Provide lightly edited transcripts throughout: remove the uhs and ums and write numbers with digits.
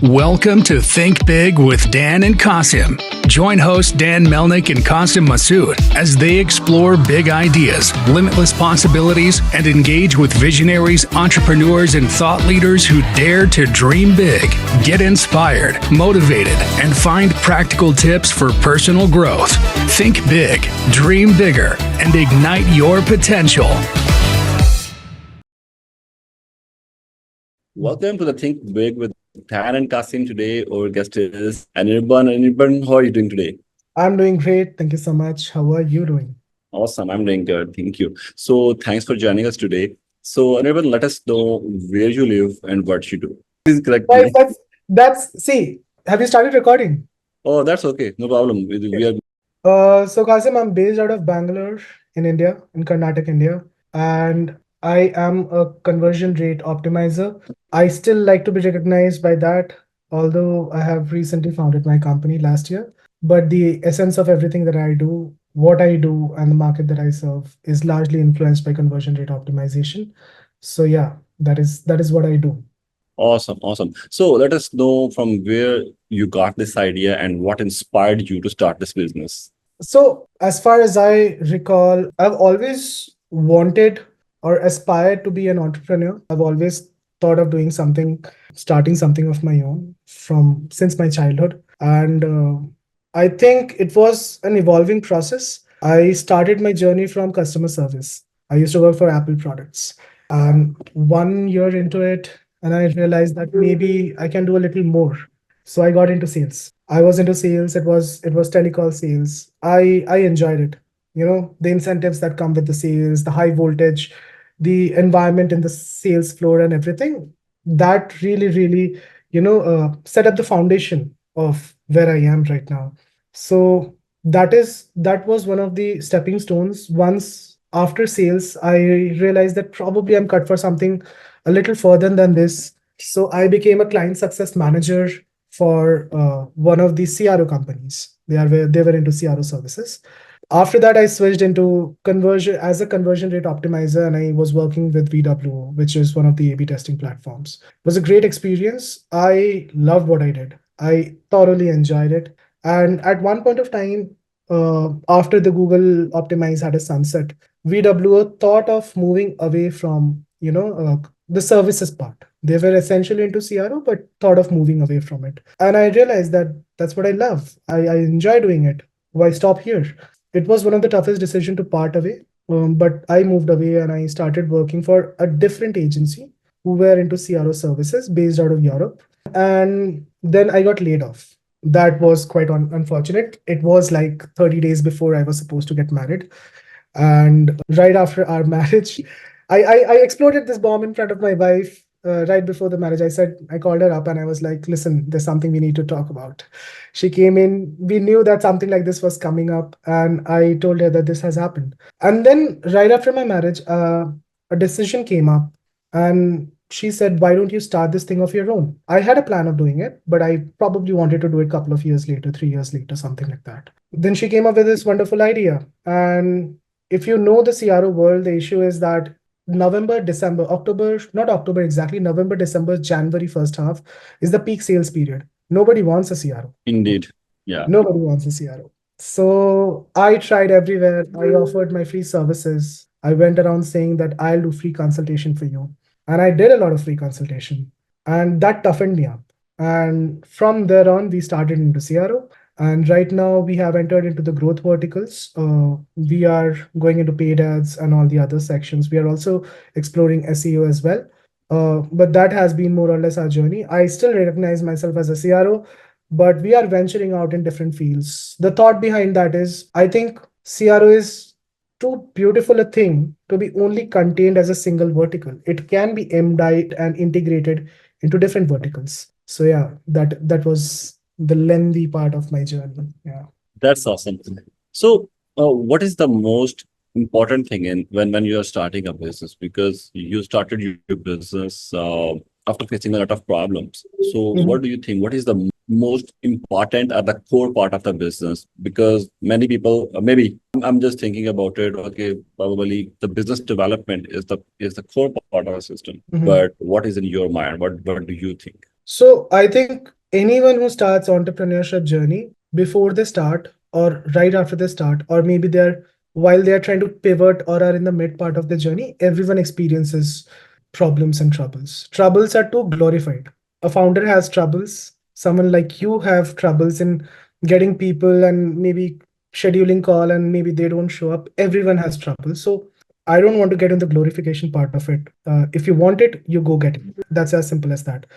Welcome to Think Big with Dan and Qasim. Join hosts Dan Melnick and Qasim Masood as they explore big ideas, limitless possibilities, and engage with visionaries, entrepreneurs, and thought leaders who dare to dream big, get inspired, motivated, and find practical tips for personal growth. Think big, dream bigger, and ignite your potential. Welcome to the Think Big with Dan and Qasim. Today, our guest is Anirban. Anirban, how are you doing today? I'm doing great. Thank you so much. How are you doing? Awesome. I'm doing good. Thank you. So, thanks for joining us today. So, Anirban, let us know where you live and what you do. Please correct Guys, me. see, have you started recording? Oh, that's okay. No problem. We are. So Qasim, I'm based out of Bangalore in India, in Karnataka, India, and I am a conversion rate optimizer. I still like to be recognized by that, although I have recently founded my company last year. But the essence of everything that I do, what I do, and the market that I serve is largely influenced by conversion rate optimization. So yeah, that is what I do. Awesome. So, let us know from where you got this idea and what inspired you to start this business. So, as far as I recall, I've always wanted or aspired to be an entrepreneur. I've always thought of doing something, starting something of my own from since my childhood. And I think it was an evolving process. I started my journey from customer service. I used to work for Apple products. And 1 year into it, and I realized that maybe I can do a little more. So I got into sales. I was into sales. It was telecall sales. I enjoyed it. You know, the incentives that come with the sales, the high voltage, the environment in the sales floor and everything. That really, set up the foundation of where I am right now. So that was one of the stepping stones. Once after sales, I realized that probably I'm cut for something a little further than this. So I became a client success manager for one of the CRO companies. They were into CRO services. After that, I switched into conversion as a conversion rate optimizer, and I was working with VWO, which is one of the A/B testing platforms. It was a great experience. I loved what I did. I thoroughly enjoyed it. And at one point of time, after the Google Optimize had a sunset, VWO thought of moving away from the services part. They were essentially into CRO, but thought of moving away from it. And I realized that that's what I love. I enjoy doing it. Why stop here? It was one of the toughest decisions to part away. But I moved away and I started working for a different agency who were into CRO services based out of Europe. And then I got laid off. That was quite unfortunate. It was like 30 days before I was supposed to get married. And right after our marriage, I exploded this bomb in front of my wife right before the marriage. I called her up and I was like, listen, there's something we need to talk about. She came in. We knew that something like this was coming up. And I told her that this has happened. And then right after my marriage, a decision came up. And she said, why don't you start this thing of your own? I had a plan of doing it, but I probably wanted to do it a couple of years later, 3 years later, something like that. Then she came up with this wonderful idea. And if you know the CRO world, the issue is that November, December, October, not October exactly, November, December, January first half is the peak sales period. Nobody wants a CRO. Indeed. Yeah. Nobody wants a CRO. So I tried everywhere. I offered my free services. I went around saying that I'll do free consultation for you. And I did a lot of free consultation. And that toughened me up. And from there on, we started into CRO. And right now we have entered into the growth verticals. We are going into paid ads and all the other sections. We are also exploring SEO as well. But that has been more or less our journey. I still recognize myself as a CRO, but we are venturing out in different fields. The thought behind that is, I think CRO is too beautiful a thing to be only contained as a single vertical. It can be embedded and integrated into different verticals. So yeah, that was the lengthy part of my journey. Yeah. That's awesome. So, what is the most important thing in when you are starting a business? Because you started your business after facing a lot of problems. So, what do you think? What is the most important at the core part of the business? Because many people, maybe I'm just thinking about it. Okay, probably the business development is the core part of the system. But what is in your mind? What do you think? So I think anyone who starts entrepreneurship journey, before they start or right after they start, or maybe they're while they're trying to pivot or are in the mid part of the journey, everyone experiences problems and troubles. Troubles are too glorified. A founder has troubles. Someone like you have troubles in getting people and maybe scheduling call, and maybe they don't show up. Everyone has trouble. So I don't want to get in the glorification part of it. If you want it, you go get it. That's as simple as that.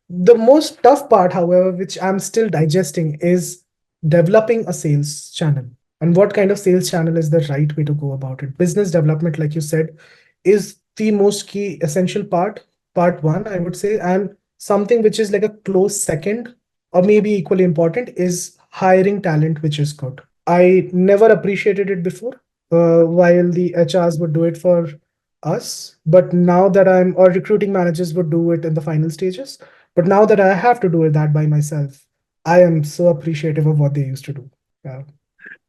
The most tough part, however, which I'm still digesting, is developing a sales channel. And what kind of sales channel is the right way to go about it? Business development, like you said, is the most key essential part one, I would say. And something which is like a close second, or maybe equally important, is hiring talent, which is good. I never appreciated it before, while the HRs would do it for us. But now that or recruiting managers would do it in the final stages. But now that I have to do that by myself, I am so appreciative of what they used to do. Yeah.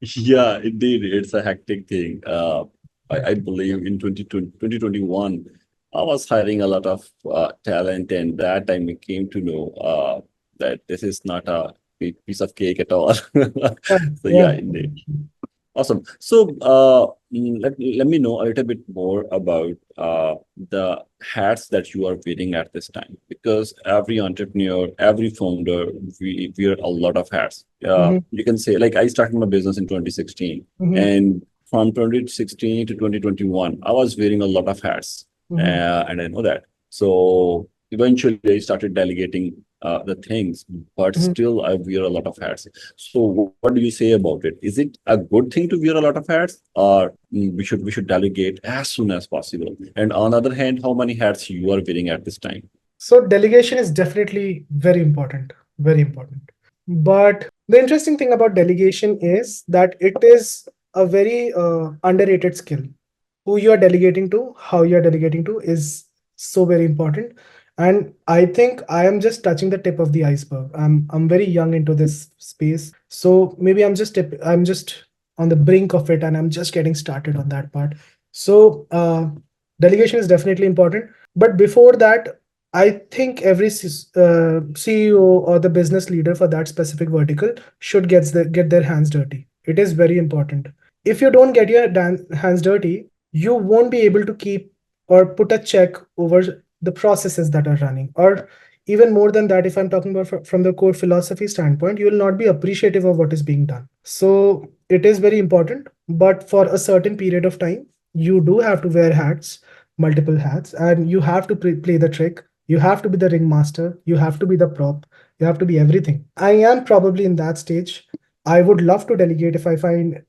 Yeah, indeed, it's a hectic thing. I believe in 2021, I was hiring a lot of talent, and that time we came to know that this is not a big piece of cake at all. Yeah. So yeah, Yeah. indeed. Awesome. So let me know a little bit more about the hats that you are wearing at this time, because every entrepreneur, every founder, we wear a lot of hats. Mhm, You can say, like, I started my business in 2016, mhm, and from 2016 to 2021, I was wearing a lot of hats, mhm. and I know that. So eventually, I started delegating the things, but Mhm. still, I wear a lot of hats. So what do you say about it? Is it a good thing to wear a lot of hats, or we should delegate as soon as possible? And on the other hand, how many hats you are wearing at this time? So delegation is definitely very important, very important. But the interesting thing about delegation is that it is a very underrated skill. Who you are delegating to, how you are delegating to is so very important. And I think I am just touching the tip of the iceberg. I'm very young into this space. So maybe I'm just on the brink of it, and I'm just getting started on that part. So delegation is definitely important. But before that, I think every CEO or the business leader for that specific vertical should get their hands dirty. It is very important. If you don't get your hands dirty, you won't be able to keep or put a check over the processes that are running. Or even more than that, if I'm talking about from the core philosophy standpoint, you will not be appreciative of what is being done. So it is very important, but for a certain period of time, you do have to wear hats, multiple hats, and you have to play the trick. You have to be the ringmaster. You have to be the prop. You have to be everything. I am probably in that stage. I would love to delegate if I find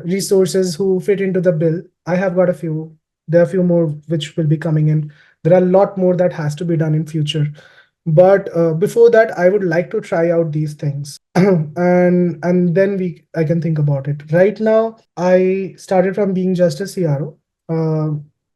resources who fit into the bill. I have got a few. There are a few more which will be coming in. There are a lot more that has to be done in future. But before that, I would like to try out these things, and then I can think about it. Right now, I started from being just a CRO.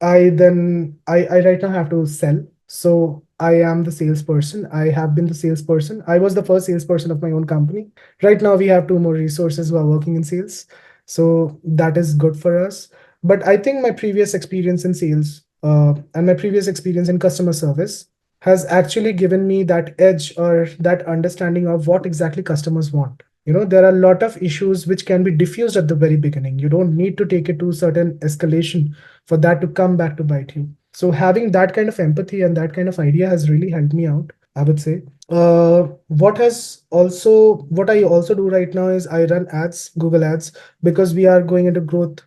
I right now have to sell. So I am the salesperson. I have been the salesperson. I was the first salesperson of my own company. Right now, we have two more resources who are working in sales. So that is good for us. But I think my previous experience in sales and my previous experience in customer service has actually given me that edge or that understanding of what exactly customers want. There are a lot of issues which can be diffused at the very beginning. You don't need to take it to certain escalation for that to come back to bite you. So having that kind of empathy and that kind of idea has really helped me out, I would say. What I also do right now is I run ads, Google Ads, because we are going into growth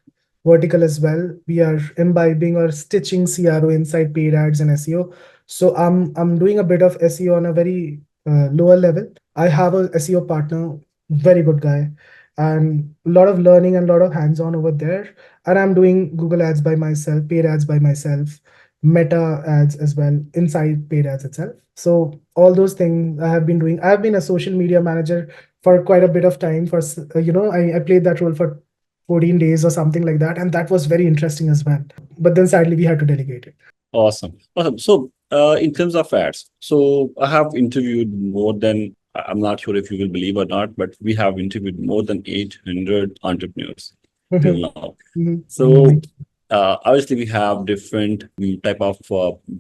vertical as well. We are imbibing or stitching CRO inside paid ads and SEO. So I'm doing a bit of SEO on a very lower level. I have a SEO partner, very good guy, and a lot of learning and a lot of hands-on over there. And I'm doing Google Ads by myself, paid ads by myself, Meta ads as well inside paid ads itself. So all those things I have been doing. I've been a social media manager for quite a bit of time. I played that role for 14 days or something like that, and that was very interesting as well. But then sadly we had to delegate it. Awesome. Awesome. So, in terms of ads, so I have interviewed more than, I'm not sure if you will believe or not, but we have interviewed more than 800 entrepreneurs till Mhm, now. mhm. So, Amazing. obviously we have different type of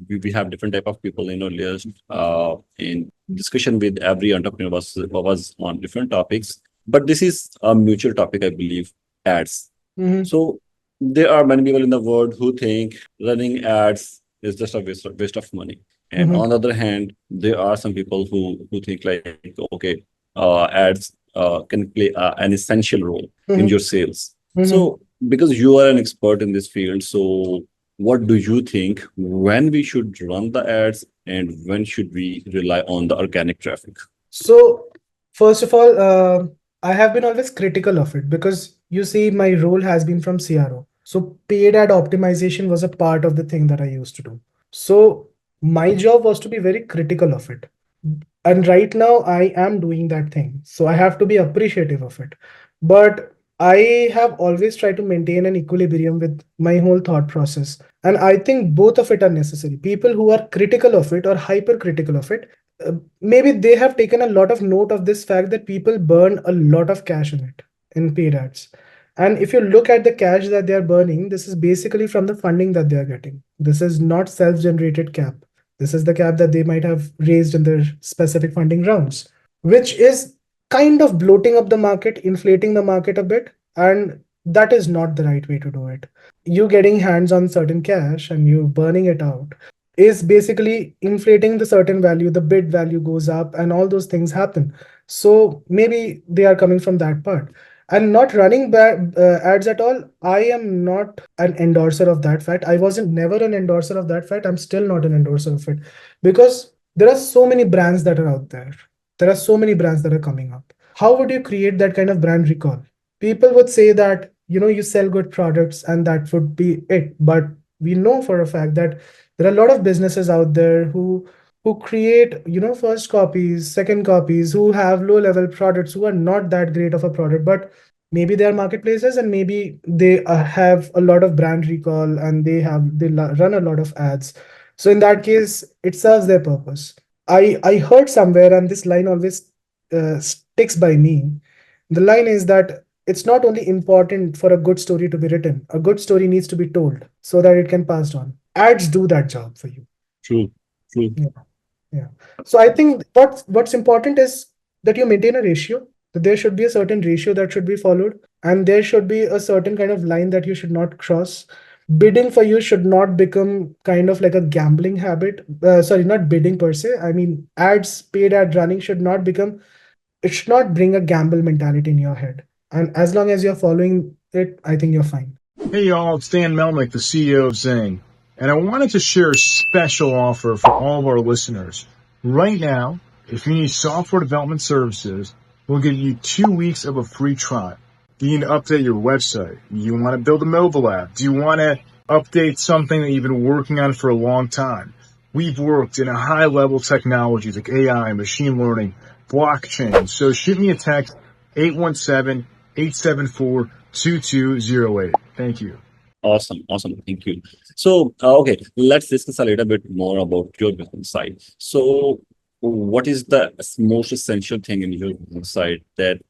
we have different type of people in our list. In discussion with every entrepreneur was on different topics, but this is a mutual topic, I believe, ads. Mm-hmm. So there are many people in the world who think running ads is just a waste of money. And Mm-hmm. on the other hand, there are some people who think like, okay, ads can play an essential role in Mm-hmm. your sales. Mm-hmm. So because you are an expert in this field, so what do you think when we should run the ads and when should we rely on the organic traffic? So, first of all, I have been always critical of it because you see, my role has been from CRO. So, paid ad optimization was a part of the thing that I used to do. So, my job was to be very critical of it. And right now, I am doing that thing. So, I have to be appreciative of it. But I have always tried to maintain an equilibrium with my whole thought process. And I think both of it are necessary. People who are critical of it or hypercritical of it, maybe they have taken a lot of note of this fact that people burn a lot of cash in it, in paid ads. And if you look at the cash that they are burning, this is basically from the funding that they are getting. This is not self-generated cap. This is the cap that they might have raised in their specific funding rounds, which is kind of bloating up the market, inflating the market a bit. And that is not the right way to do it. You getting hands on certain cash and you burning it out is basically inflating the certain value, the bid value goes up, and all those things happen. So maybe they are coming from that part. And not running ads at all. I am not an endorser of that fact. I wasn't never an endorser of that fact. I'm still not an endorser of it because there are so many brands that are out there. There are so many brands that are coming up. How would you create that kind of brand recall? People would say that, you sell good products and that would be it. But we know for a fact that there are a lot of businesses out there who create first copies, second copies, who have low level products who are not that great of a product, but maybe they are marketplaces and maybe they have a lot of brand recall and they run a lot of ads. So in that case it serves their purpose. I heard somewhere, and this line always sticks by me. The line is that it's not only important for a good story to be written, a good story needs to be told so that it can pass on. Ads do that job for you. True, true. Yeah. Yeah. So I think what's important is that you maintain a ratio, that there should be a certain ratio that should be followed, and there should be a certain kind of line that you should not cross. Bidding for you should not become kind of like a gambling habit. Sorry, not bidding per se. I mean, ads, paid ad running should not become, it should not bring a gamble mentality in your head. And as long as you're following it, I think you're fine. Hey y'all, it's Dan Melnick, the CEO of Zing, and I wanted to share a special offer for all of our listeners. Right now, if you need software development services, we'll give you 2 weeks of a free trial. Do you need to update your website? Do you want to build a mobile app? Do you want to update something that you've been working on for a long time? We've worked in a high-level technologies like AI, machine learning, blockchain. So shoot me a text, 817-874-2208. Thank you. Awesome, awesome. Thank you. So, okay, let's discuss a little bit more about your business side. So, what is the most essential thing in your business side that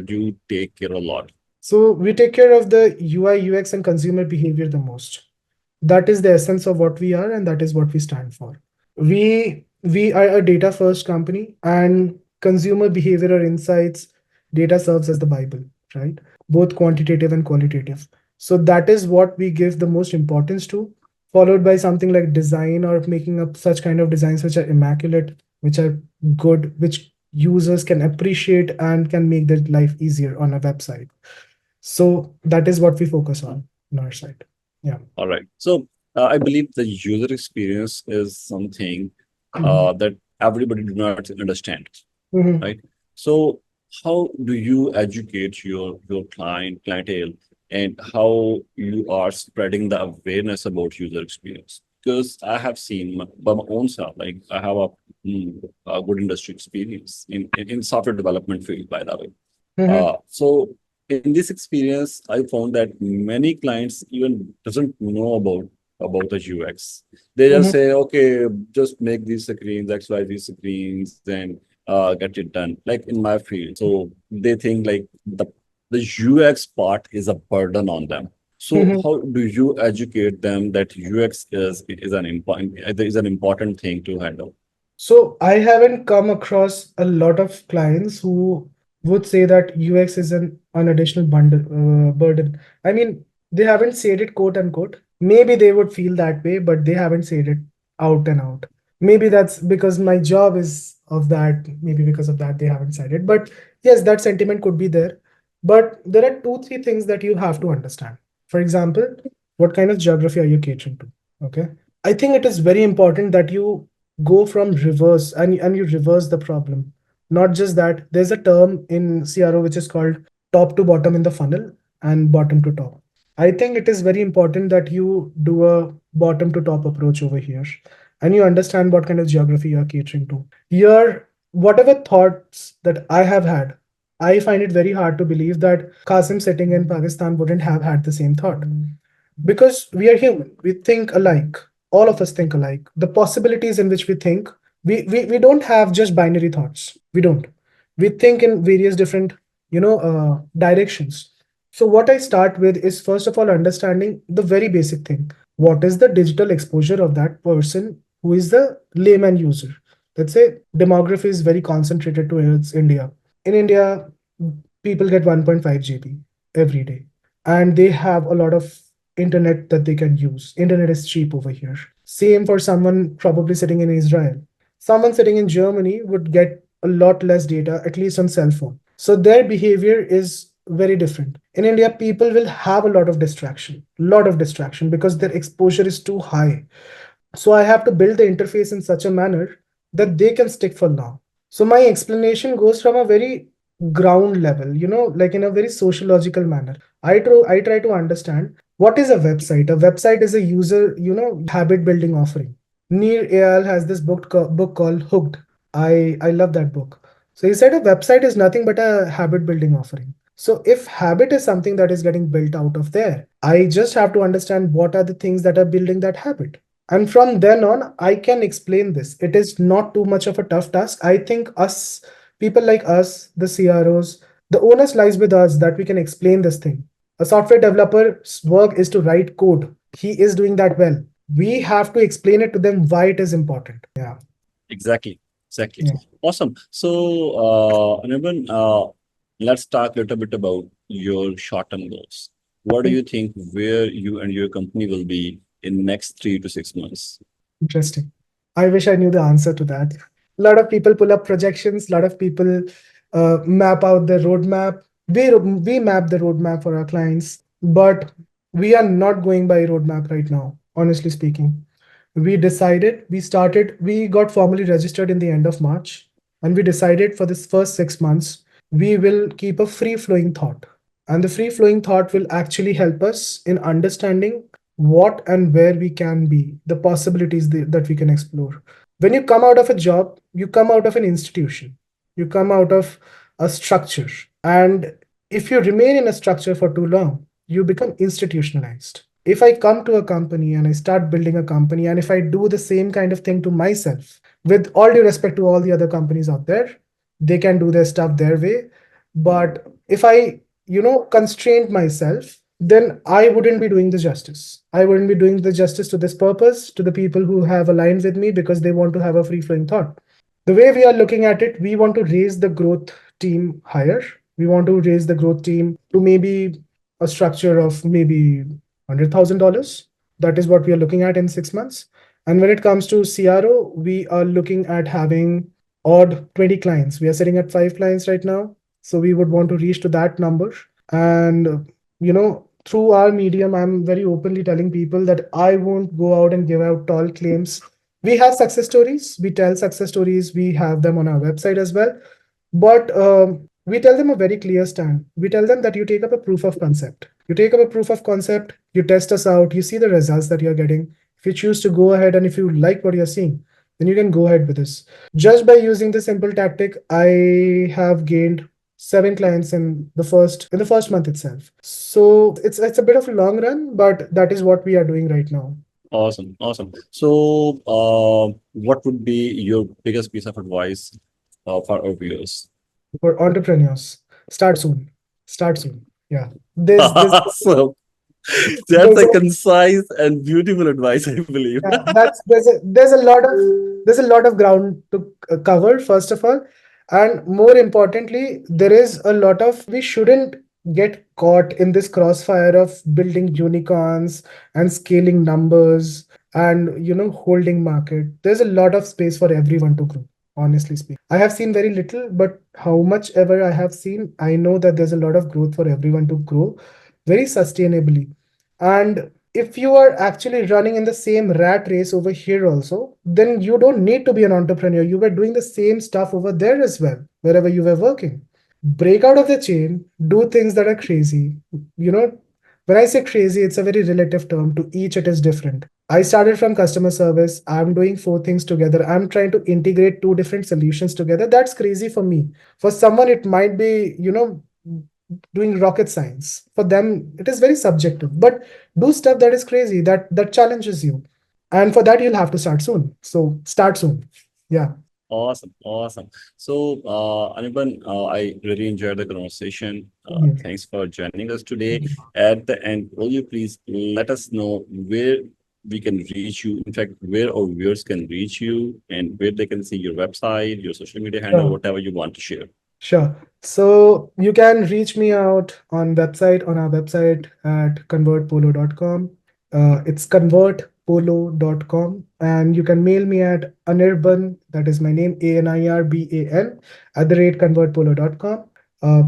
you take care a lot? So we take care of the UI, UX, and consumer behavior the most. That is the essence of what we are, and that is what we stand for. We are a data first company, and consumer behavior or insights, data serves as the Bible, right? Both quantitative and qualitative. So that is what we give the most importance to, followed by something like design or making up such kind of designs which are immaculate, which are good, which users can appreciate and can make their life easier on a website. So that is what we focus on our side. Yeah. All right. So, I believe the user experience is something that everybody do not understand, Mhm. right? So, how do you educate your clientele, and how you are spreading the awareness about user experience? Because I have seen by my own self, like I have a good industry experience in software development field, by the way. Mhm. So in this experience, I found that many clients even doesn't know about the UX. They just Mhm. say, okay, just make these screens, XYZ screens, then get it done. Like in my field, so they think like the UX part is a burden on them. So how do you educate them that UX is an important thing to handle? So I haven't come across a lot of clients who would say that UX is an additional burden. I mean, they haven't said it quote unquote. Maybe they would feel that way, but they haven't said it out and out. Maybe that's because my job is of that. Maybe because of that, they haven't said it. But yes, that sentiment could be there. But there are two, three things that you have to understand. For example, what kind of geography are you catering to? Okay. I think it is very important that you go from reverse and you reverse the problem. Not just that, there's a term in CRO which is called top to bottom in the funnel and bottom to top. I think it is very important that you do a bottom to top approach over here and you understand what kind of geography you're catering to. Your whatever thoughts that I have had, I find it very hard to believe that Qasim sitting in Pakistan wouldn't have had the same thought because we are human, we think alike, all of us think alike. The possibilities in which we think, we don't have just binary thoughts, we think in various different directions. So what I start with is first of all understanding the very basic thing. What is the digital exposure of that person who is the layman user? Let's say demography is very concentrated towards India. In India, people get 1.5 GB every day, and they have a lot of internet that they can use. Internet is cheap over here. Same for someone probably sitting in Israel. Someone sitting in Germany would get a lot less data, at least on cell phone. So their behavior is very different. In India, people will have lot of distraction because their exposure is too high. So I have to build the interface in such a manner that they can stick for long. So my explanation goes from a very ground level, like in a very sociological manner. I try to understand what is a website. A website is a user, habit building offering. Neil Ayal has this book called Hooked. I love that book. So he said a website is nothing but a habit building offering. So if habit is something that is getting built out of there, I just have to understand what are the things that are building that habit. And from then on, I can explain this. It is not too much of a tough task. I think people like us, the CROs, the onus lies with us that we can explain this thing. A software developer's work is to write code. He is doing that well. We have to explain it to them why it is important. Yeah. Exactly. Exactly. Yeah. Awesome. So, Anirban, let's talk a little bit about your short-term goals. What do you think where you and your company will be in next 3 to 6 months? Interesting. I wish I knew the answer to that. A lot of people pull up projections. A lot of people map out the roadmap. We map the roadmap for our clients, but we are not going by roadmap right now, honestly speaking. We got formally registered in the end of March, and we decided for this first 6 months, we will keep a free flowing thought. And the free flowing thought will actually help us in understanding what and where we can be, the possibilities that we can explore. When you come out of a job, you come out of an institution, you come out of a structure. And if you remain in a structure for too long, you become institutionalized. If I come to a company and I start building a company, and if I do the same kind of thing to myself, with all due respect to all the other companies out there, they can do their stuff their way. But if I, constrained myself, then I wouldn't be doing the justice. I wouldn't be doing the justice to this purpose, to the people who have aligned with me because they want to have a free flowing thought. The way we are looking at it, we want to raise the growth team higher. We want to raise the growth team to maybe a structure of maybe $100,000. That is what we are looking at in 6 months. And when it comes to CRO, we are looking at having odd 20 clients. We are sitting at 5 clients right now. So we would want to reach to that number. And, through our medium, I'm very openly telling people that I won't go out and give out tall claims. We have success stories. We tell success stories. We have them on our website as well. But we tell them a very clear stand. We tell them that you take up a proof of concept. You take up a proof of concept, you test us out, you see the results that you're getting. If you choose to go ahead and if you like what you're seeing, then you can go ahead with this. Just by using this simple tactic, I have gained 7 clients in the first month itself. So it's a bit of a long run, but that is what we are doing right now. Awesome. Awesome. So, what would be your biggest piece of advice for our viewers? For entrepreneurs, start soon. Start soon. Yeah. This Awesome. That's There's a a, concise and beautiful advice, I believe. yeah, there's a lot of ground to cover, first of all, and more importantly, there is a lot of we shouldn't get caught in this crossfire of building unicorns and scaling numbers and holding market. There's a lot of space for everyone to grow. Honestly speaking, I have seen very little, but how much ever I have seen, I know that there's a lot of growth for everyone to grow very sustainably. And if you are actually running in the same rat race over here also, then you don't need to be an entrepreneur. You were doing the same stuff over there as well, wherever you were working. Break out of the chain, do things that are crazy. You know, when I say crazy, it's a very relative term. To each, it is different. I started from customer service. I'm doing four things together. I'm trying to integrate two different solutions together. That's crazy for me. For someone, it might be, doing rocket science. For them, it is very subjective. But do stuff that is crazy, that challenges you. And for that, you'll have to start soon. So start soon. Yeah. Awesome, awesome. So, Anirban, I really enjoyed the conversation. Yes. Thanks for joining us today. At the end, will you please let us know where we can reach you? In fact, where our viewers can reach you and where they can see your website, your social media handle, Sure. whatever you want to share. Sure. So you can reach me out on our website at convertpolo.com. It's convertpolo.com. And you can mail me at Anirban, that is my name, ANIRBAN, @convertpolo.com.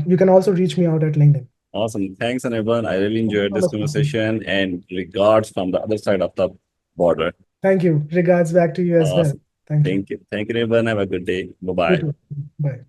You can also reach me out at LinkedIn. Awesome. Thanks, Anirban. I really Thank you enjoyed so this much, Kasim. conversation and regards from the other side of the border. Thank you. Regards back to you as well. Awesome. Thank you. Thank you. Thank you, Anirban. Have a good day. You Bye-bye. too. Bye.